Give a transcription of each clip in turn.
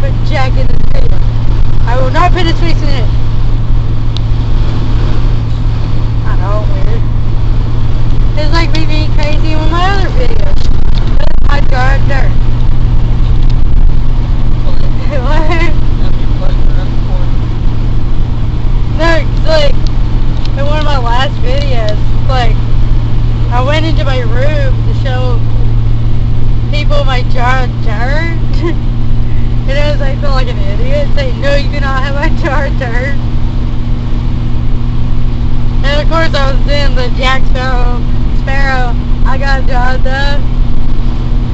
put Jack in this video. I will not put his face in it. I know, weird. It's like me being crazy with my other videos. I got dirt. No, like, in one of my last videos, like, I went into my room to show people my jar of dirt. And I was like, I felt like an idiot, saying, no, you cannot have my jar of dirt. And of course I was doing the Jack Sparrow, I got a jar of stuff.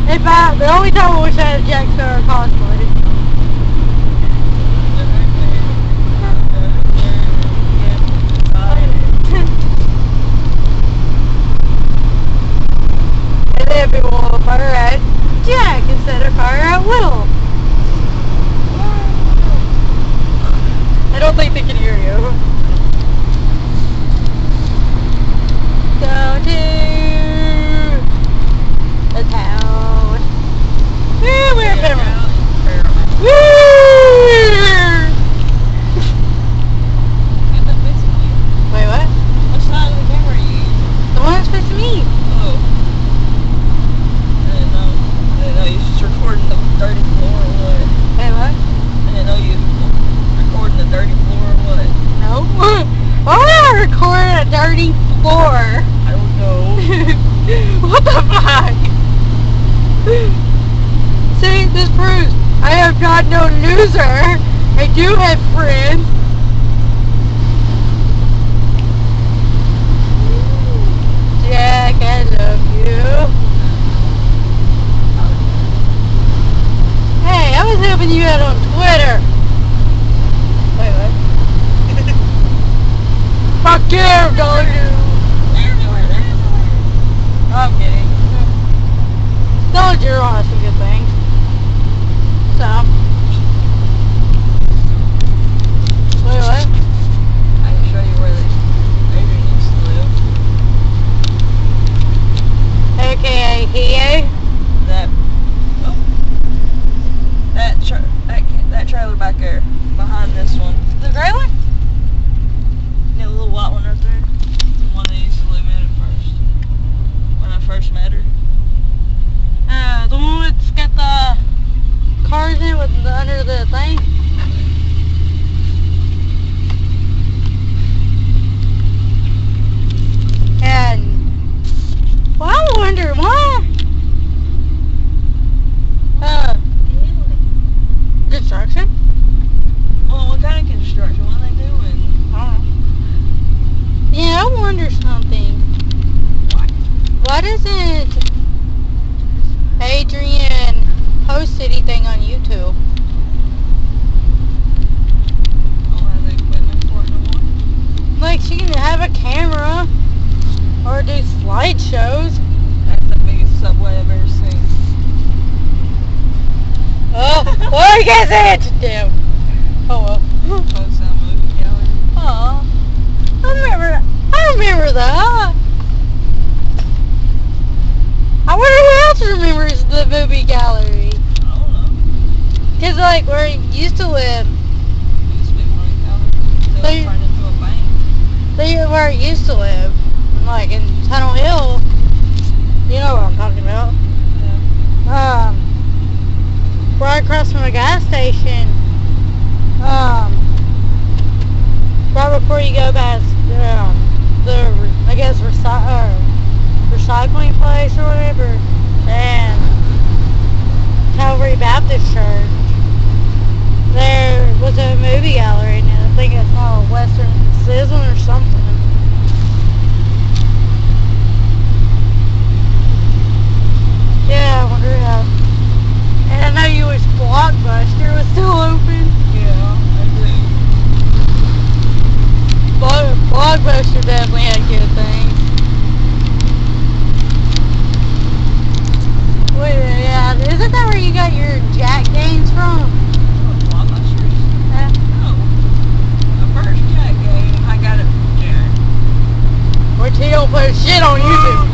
In fact, the only time I wish I had a Jack Sparrow cosplay. And then people will fire at Jack instead of fire at Will. I don't think they can hear you. Go to the town. Woo, we're in Pembroke. Woo! Wait, what? What side of the camera are you using? The one that's facing me. Oh. I didn't know you was just recording the dirty floor or what? Hey, what? I didn't know you was recording the dirty floor or what? No. Why would I record a dirty floor? I don't know. What the fuck? See, this proves I am not no loser. I do have friends. Jack, I love you. Hey, I was helping you out on Twitter. Wait, what? Fuck you, dog. I'm kidding. Dollar General has some good things. So. Wait, what? I can show you where Adrian used to live. AKA here. That trailer back there, behind this one. The gray one? Yeah, the little white one right there. The one they used to live in at first. When I first met her. The one that's got the cars in with under the thing. And well, I wonder why. Construction? Well, what kind of construction? What are they doing? I don't know. Yeah, I wonder something. Why doesn't Adrian post anything on YouTube? I don't have the equipment for it no more. Like, she can have a camera or do slideshows. That's the biggest subway I've ever seen. Oh, I guess it! Damn. Oh well. Post out movie gallery. Aw. I remember that. I wonder who else remembers the movie gallery. I don't know. Cause like where I used to live, It used to be money gallery. Until They- it turned into a bank. where I used to live, like in Tunnel Hill, you know what I'm talking about. Yeah. Right across from a gas station, right before you go past I guess recycling place or whatever, and Calvary Baptist Church, there was a movie gallery, and I think it's called Western Sizzling or something. Yeah, I wonder how. And I know you wish Blockbuster was still open. Yeah, I do. Blockbuster definitely had good things. Wait, yeah, isn't that where you got your Jack games from? Blockbusters? Yeah. No. The first Jack game, I got it from Jared. Which he don't put shit on YouTube.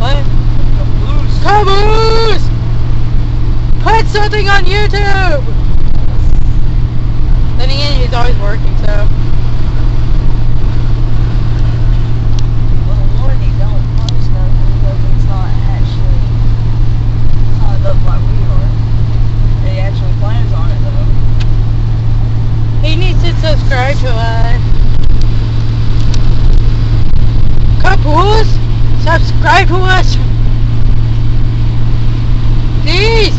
What? Caboose. Caboose! Put something on YouTube! Then again, he's always working, so. Well, Lord, he don't post nothing because he's not actually tied up like we are. He actually plans on it though. He needs to subscribe to us. Couples, subscribe to us. Please,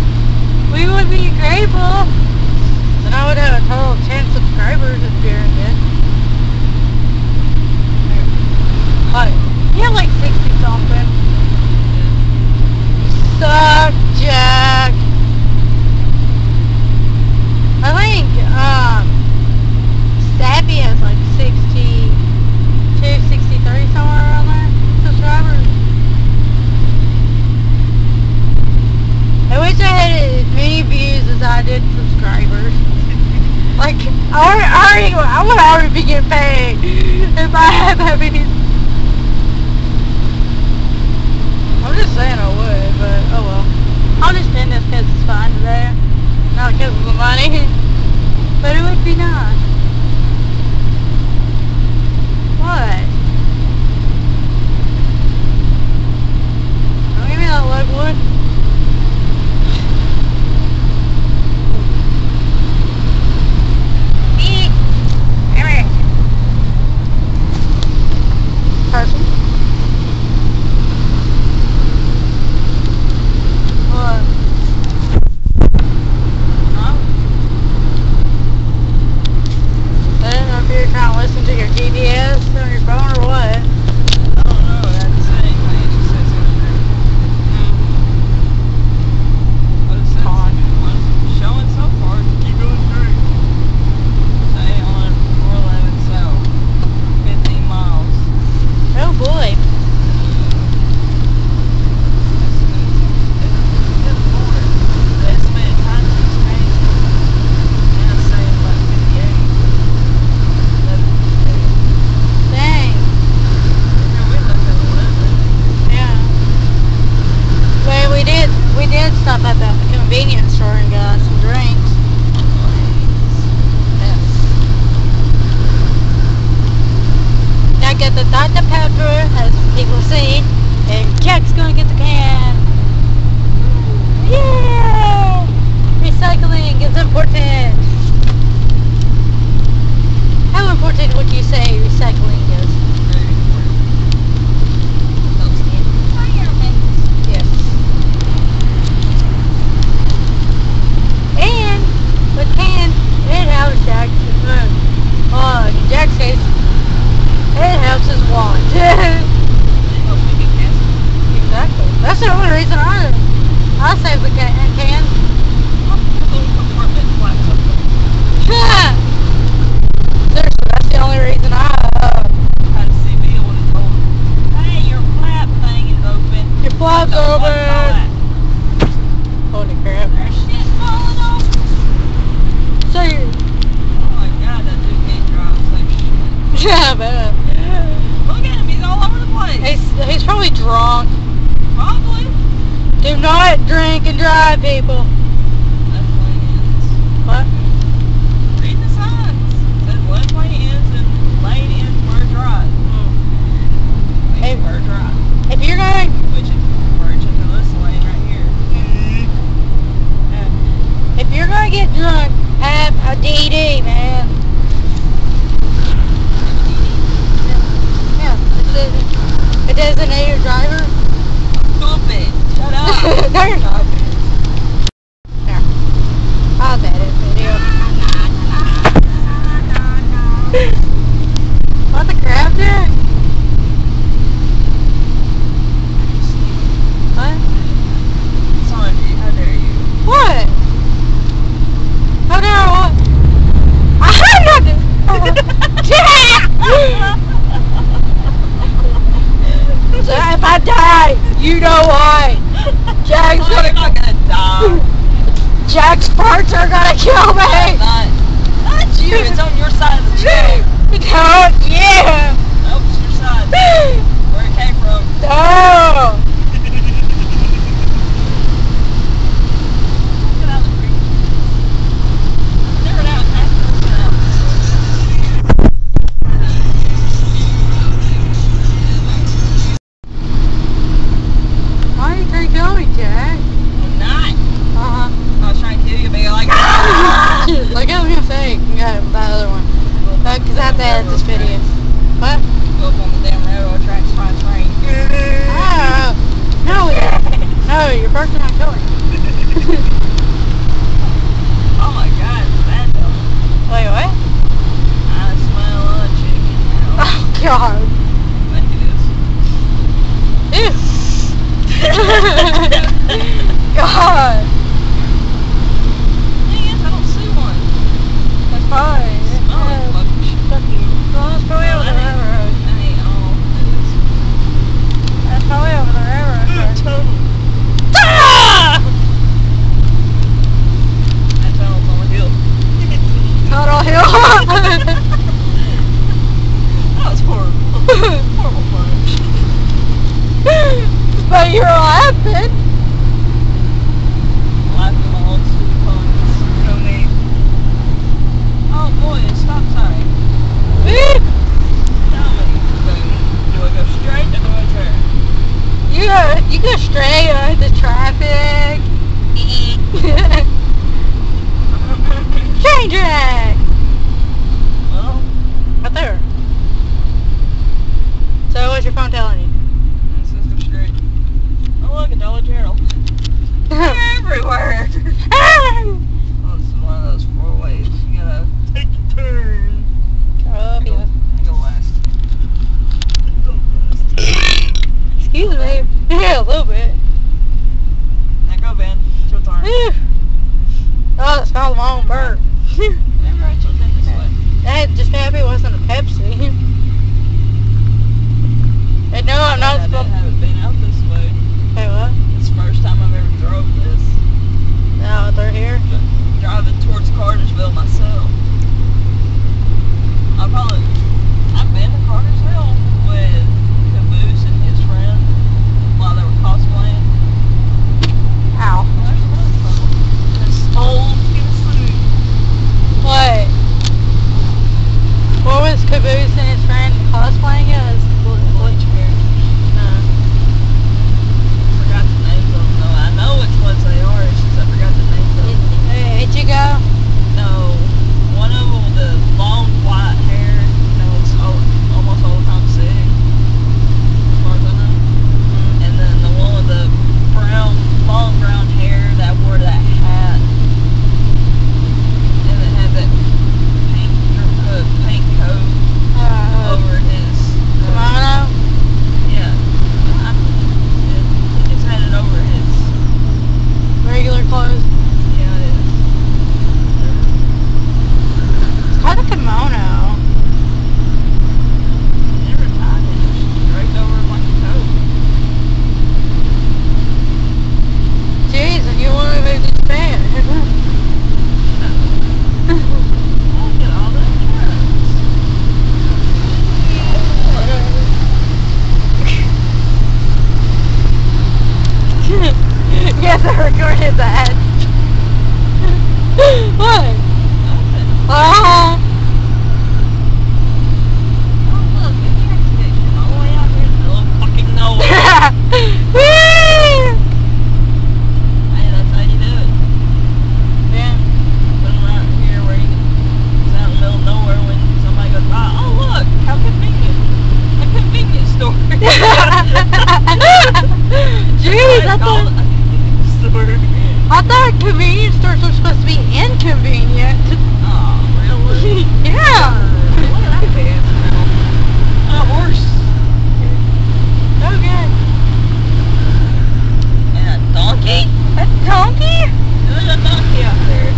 we would be grateful. Then I would have a total of 10 subscribers if you're in it. You have like 60 something. Suck, Jack. I think, Sappy has like 62, 63, somewhere around there, subscribers. I wish I had as many views as I did subscribers. Like, I would already be getting paid if I had that many. I'm just saying I would, but oh well. I'll just end this because it's fine today. Not because of the money. But it would be nice. What? Don't give me that lugwood. Person. What? I don't know if you're trying to listen to your GPS on your phone or what. I don't know. That's the same thing. It just says internet. What it says? What's showing so far? Keep going straight. Stay on 411 south. 15 miles. Oh boy. Dang. Yeah. Well, we did stop at the convenience store and got some drinks. Yes. I got the Dr. Pepper, as people see, and Jack's gonna get the can. Yeah! Recycling is important. How important would you say recycling is? Yes. And with cans, it helps Jack. In Jack's case, it helps his wallet. Exactly. That's the only reason I save the can. Seriously, that's the only reason I your flap's open. Holy crap. So you Oh my god, that dude can't drive. It's like shit. yeah, I bet. Look at him, he's all over the place. He's probably drunk. Probably. Do not drink and drive, people. That's when it ends. What? Read the signs. It says left lane ends and lane ends where drive. Hey, Where drive. if you're going, Which is merge into this lane right here. if you're gonna get drunk, have a DD, man. Yeah, a designated driver. Stupid. Shut up. No, you're not. Here, I'll edit video. What the crap, dude? What? Sanji, how dare you? What? How dare I what? I had nothing! So if I die, you know why. Jack's Oh, you're not gonna die. Jack's farts are gonna kill me! Not you, it's on your side of the trail. Oh, yeah! Nope, it's your side. Where it came from. No! Get out of the creek. Never know, it's everywhere. Oh, this is one of those four-ways. You gotta take your turn. Oh, yeah. Go last. Excuse me. Yeah, a little bit. Now go, Ben. It's your turn. Whew. Oh, it's all long burp. Never actually been this way. Hey, just happy it wasn't a Pepsi. And no, I'm not I supposed. haven't been out this way. Hey, what? It's the first time I've ever drove this. No, they're here. Driving towards Cartersville myself. I've been to Cartersville with Caboose and his friend while they were cosplaying. Ow. There's another couple. Just stole his food. What? What was Caboose and his friend cosplaying as? Bleach characters. Forgot the names of them though. I know which ones they are, it's just I forgot the names of them. Ichigo? No. One of them with the long white hair that looks almost all the time sick. As far as I know. And then the one with the long brown hair that wore that hat. And it had that pink coat over his Kimono? yeah. He just had it over his Regular clothes? yeah, it is. It's called a kimono. Never tied it, just draped over him like a coat. Jeez, and you want to move to Japan. Look at all them Yes, I recorded that. What? Nothing. Oh, Oh, look, get the gas station all the way out here in the middle of fucking nowhere. Whee! Hey, that's how you do it. Yeah. Put them out here where you can, it's out in the middle of nowhere when somebody goes by. Oh, look, how convenient. A convenience store. Jeez, I called it a convenience store. I thought convenience stores were supposed to be inconvenient. Oh, really? Yeah. Look at that bad. A horse. Okay. And a donkey? A donkey? There's a donkey out there.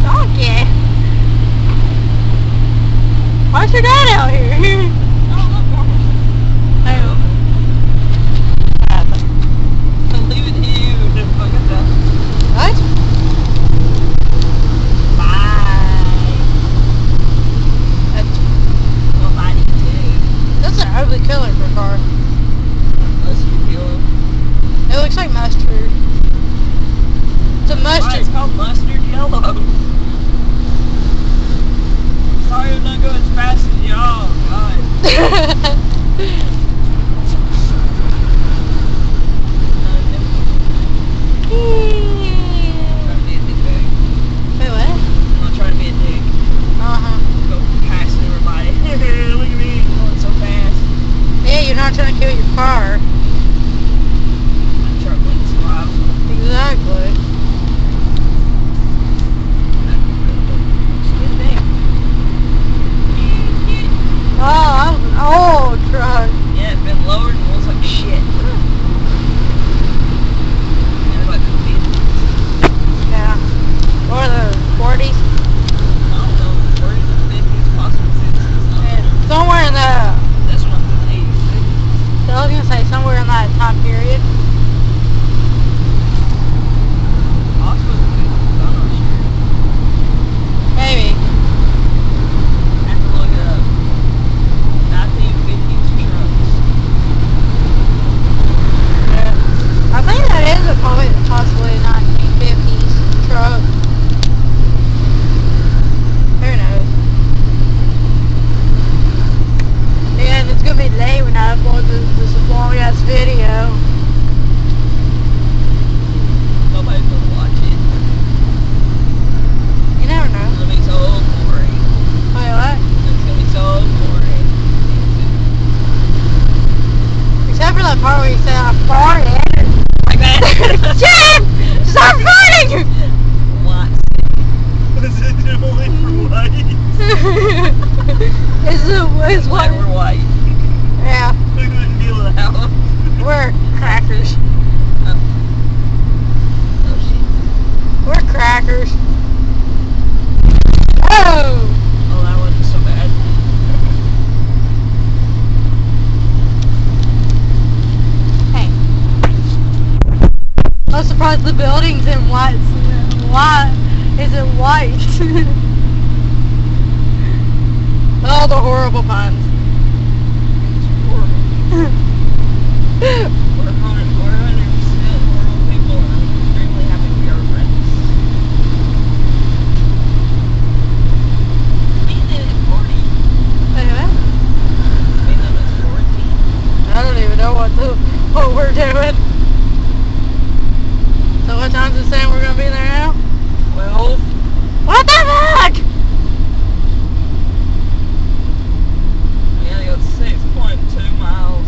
Donkey? Why's your dad out here? Oh, look, more horses. Oh. I'm leaving you. Look at that. What? Bye. Nobody too. That's an ugly color for a car. Mustard yellow. It looks like mustard. It's a Why mustard. it's called mustard yellow? Sorry I'm not going as fast as y'all. God. Wait, what? I'm not trying to be a dick. Uh-huh. Go past everybody. Look at me going so fast. Yeah, you're not trying to kill your car. My truck wouldn't survive. Exactly. Excuse me. Oh, that was an old truck. Yeah, All the horrible puns. We're 100% horrible people, and I'm extremely happy to be our friends. Me and them at 40. Wait a minute. Me and them at 40. I don't even know what we're doing. So what time's it saying we're gonna be there now? 12. What the fuck? We gotta go 6.2 miles.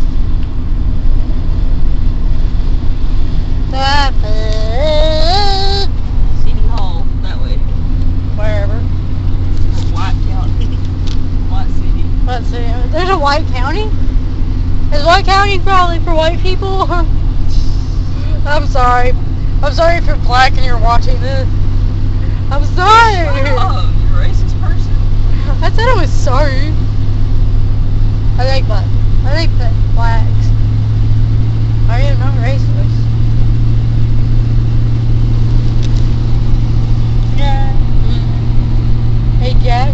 Stop it. City Hall, that way. Wherever. Or White County. White City. Let's see. There's a White County? Is White County probably for white people? I'm sorry. I'm sorry if you're black and you're watching this. I'm sorry. Oh, you racist person. I said I was sorry. I like black. I like blacks. I am not racist. Yeah. Hey Jack,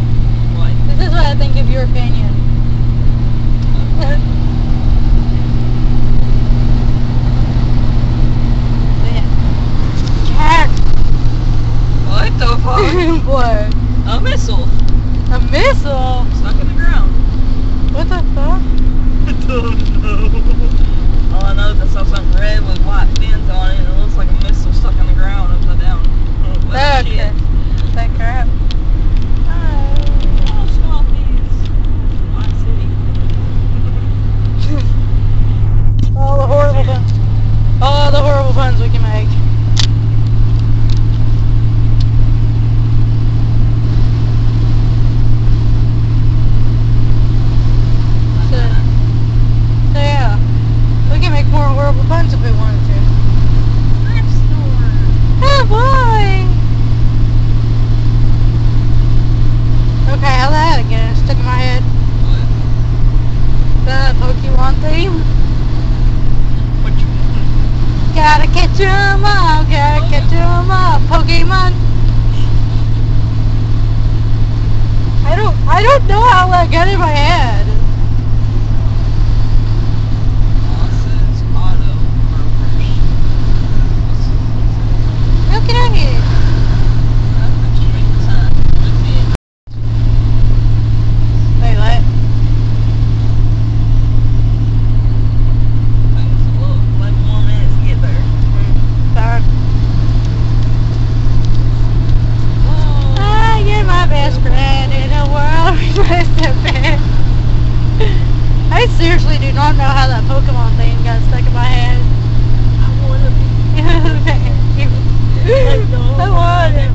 What? this is what I think of your opinion. Jack. What the fuck? What? A missile. A missile? Stuck in the ground. What the fuck? I don't know. All I know is I saw something red with white fins on it, and it looks like a missile stuck in the ground upside down. What Okay. That crap. Oh, stop these. White City. All the horrible puns. All the horrible puns we can make. So yeah, we can make more horrible puns if we wanted to. Oh boy! Okay, how that again? It's stuck in my head. What? The Pokemon theme. What you Gotta catch 'em all, gotta catch 'em all, Pokemon. I don't know how that got in my head. Bosses Auto Brokers. Look at it. Wait, what? Sorry. Ah, you're my best friend in the world. I seriously do not know how that Pokemon thing got stuck in my head. I want it.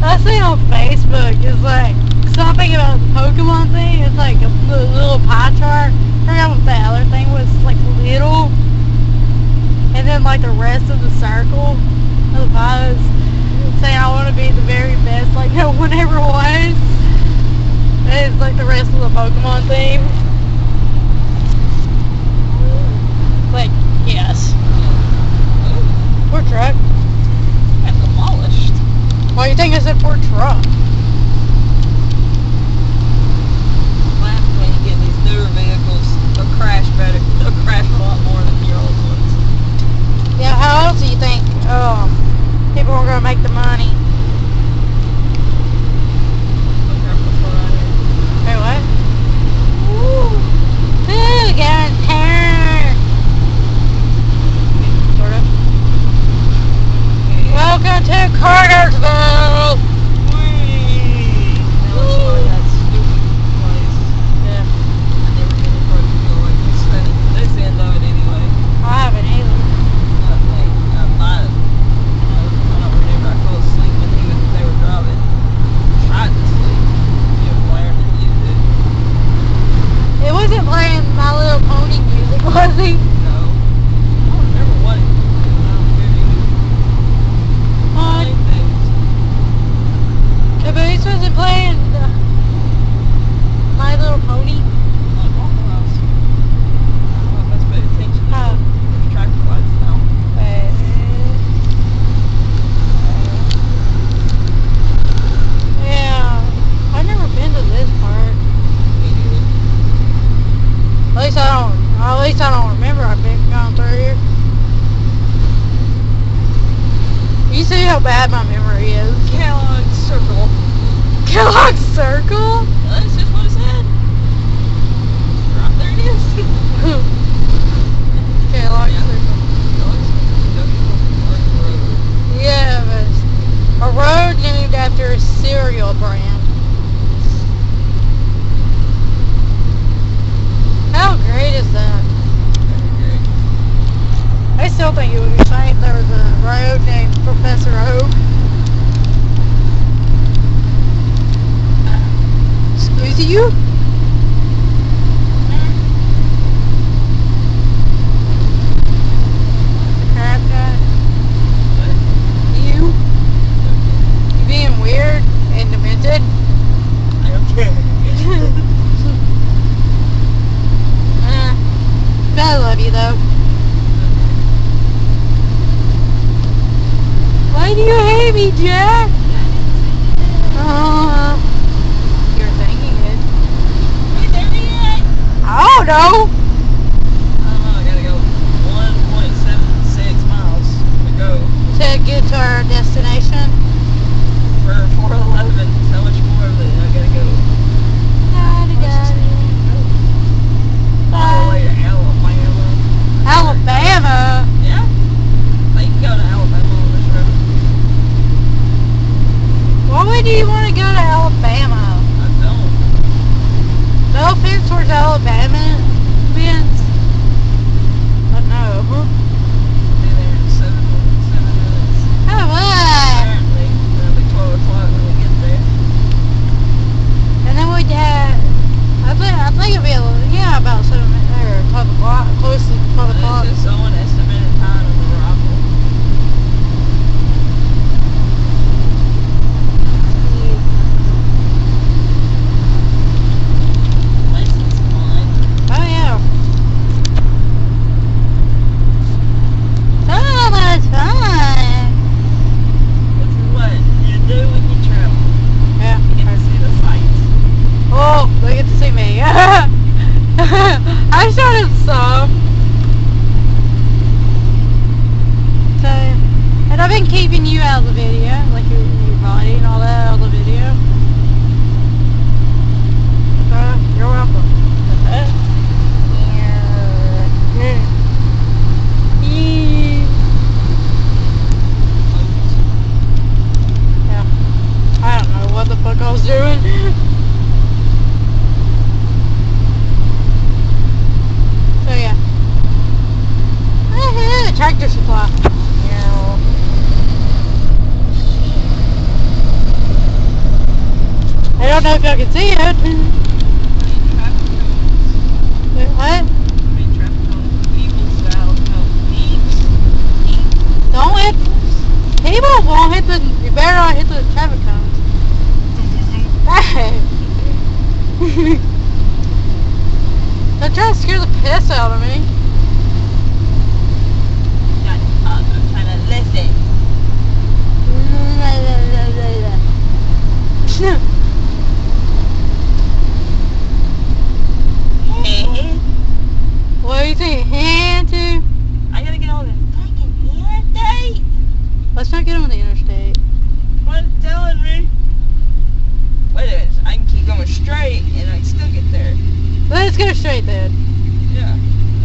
I see on Facebook, it's like something about the Pokemon thing. It's like a little pie chart. I forgot what the other thing was, like little. And then like the rest of the circle of the pie is saying I want to be the very best, like no one ever was. And it's like the rest of the Pokemon theme. Like, yes. Poor truck. Got demolished. Why you think I said poor truck? What happens when you get these newer vehicles? They'll crash better. They'll crash a lot more than your old ones. Yeah, how else do you think people are gonna make the money? Hey, what? Ooh, got a turn. Sort of. see how bad my memory is. Kellogg's Circle. Kellogg's Circle? That's just what it said. Right there it is. Kellogg's Yeah. Circle. Kellogg's Road. Yeah, but a road named after a cereal brand. How great is that? Very great. I still think it would be funny if there was a road named Professor Oak. Excuse you? Crap guy. You? You being weird and demented? I don't care. I love you though. Why do you hate me, Jack? You're thinking it. Wait, there he is. I don't know. I gotta go 1.76 miles to go To get to our destination. for 411. How much more of it I gotta go? All the way to Alabama. Alabama. Yeah. They can go to Alabama on this road. Why would you want to go to Alabama? I don't. No offense towards Alabama, Vince. But no. Be there in 7 minutes. Oh, what? Apparently, it'll be 12 o'clock when we get there. And then we'd have, I think it'd be about 7 minutes, or 12 o'clock, close to 12 o'clock. This is so an estimated time of arrival. License line. Oh, yeah. So much fun. This is what you do when you travel. Yeah. You get to see the sights. Oh, they get to see me. I started some. So, and I've been keeping you out of the video, like your body and all that out of the video. So, you're welcome. Yeah. I don't know what the fuck I was doing. So yeah. Tractor supply. Yeah. I don't know if y'all can see it. Wait, what? Don't hit. People won't hit the. You better not hit the traffic cones. They're trying to scare the piss out of me. I'm trying to listen. What do you think? Hand to? I gotta get on the fucking interstate. Let's not get on the interstate. What it's telling me? Wait a minute, I can keep going straight and I can still get there. Let's go straight then. Yeah,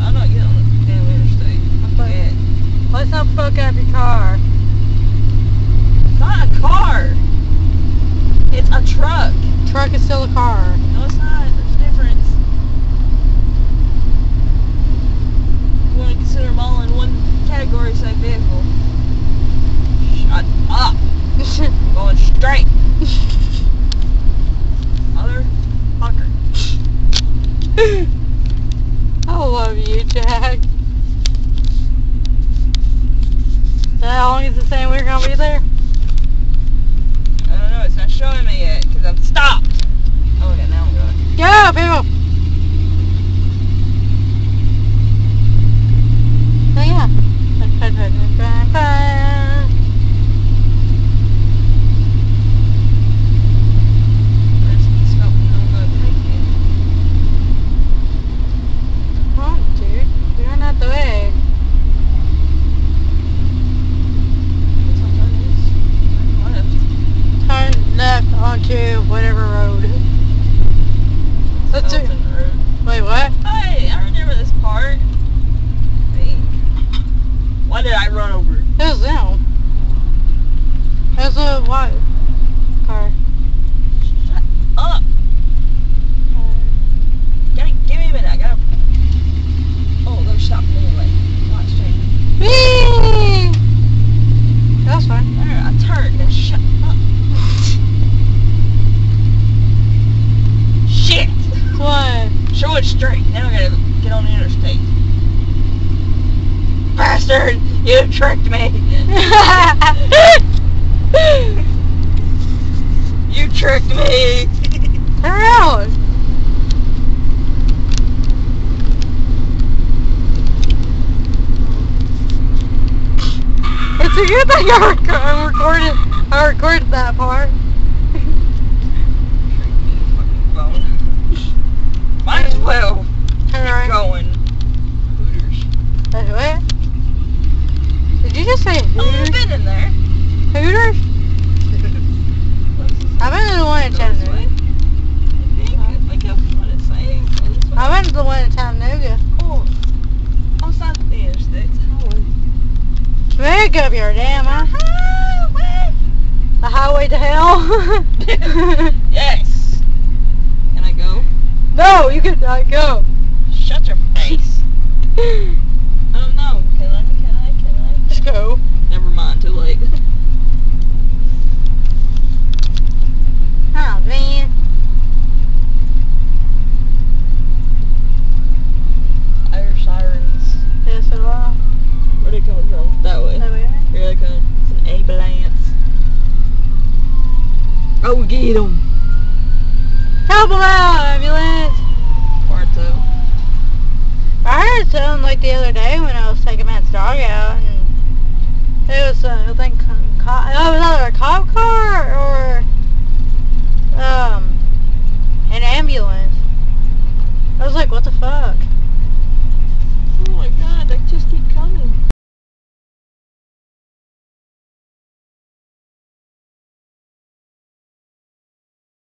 I'm not getting on the damn interstate. But- Yeah. Let's not fuck up your car. It's not a car. It's a truck. Truck is still a car. No, it's not. There's a difference. You want to consider them all in one category, say vehicle. Shut up. I'm going straight. Motherfucker. I love you, Jack. How long is it saying we're gonna be there? I don't know. It's not showing me yet because I'm stopped. Oh yeah, now I'm going. Go, people! So yeah. Where's the stop? I'm gonna take it. Come on, dude. You're not the way. It's on onto whatever road. Let's do. Skeleton Road. Wait, what? Hey, I remember this part. Dang. Why did I run over? It was them. It was a white car. Shut up. Give me a minute. I gotta. Oh, they're stopping anyway. Watch me. Whee! That was fun. There, I turned. Now shut up. Shit. What? Show it straight. Now I gotta get on the interstate. Bastard! You tricked me! You tricked me! Turn around. It's a good thing I recorded that part. Might as well Turn keep around. going. Hooters. What? Did you just say Oh, I've Hooters? been in there. Hooters? I've been to the one in Chattanooga. I think that's what it's saying. Go this way. I went to the one in Chattanooga. Oh, outside the interstate. Highway. Very good up your damn, huh? Highway. The highway to hell? Yes. Can I go? No, you cannot go. Shut your face. Oh no. Can I? Just go. Never mind. Too late. Oh, man. I hear sirens. Yes, so Where are they coming from? That way. that way. Here they come. It's an ambulance. Oh, get them. Help him out, ambulance. Barto. I heard something like the other day when I was taking Matt's dog out, and it was, I think, it was either a cop car or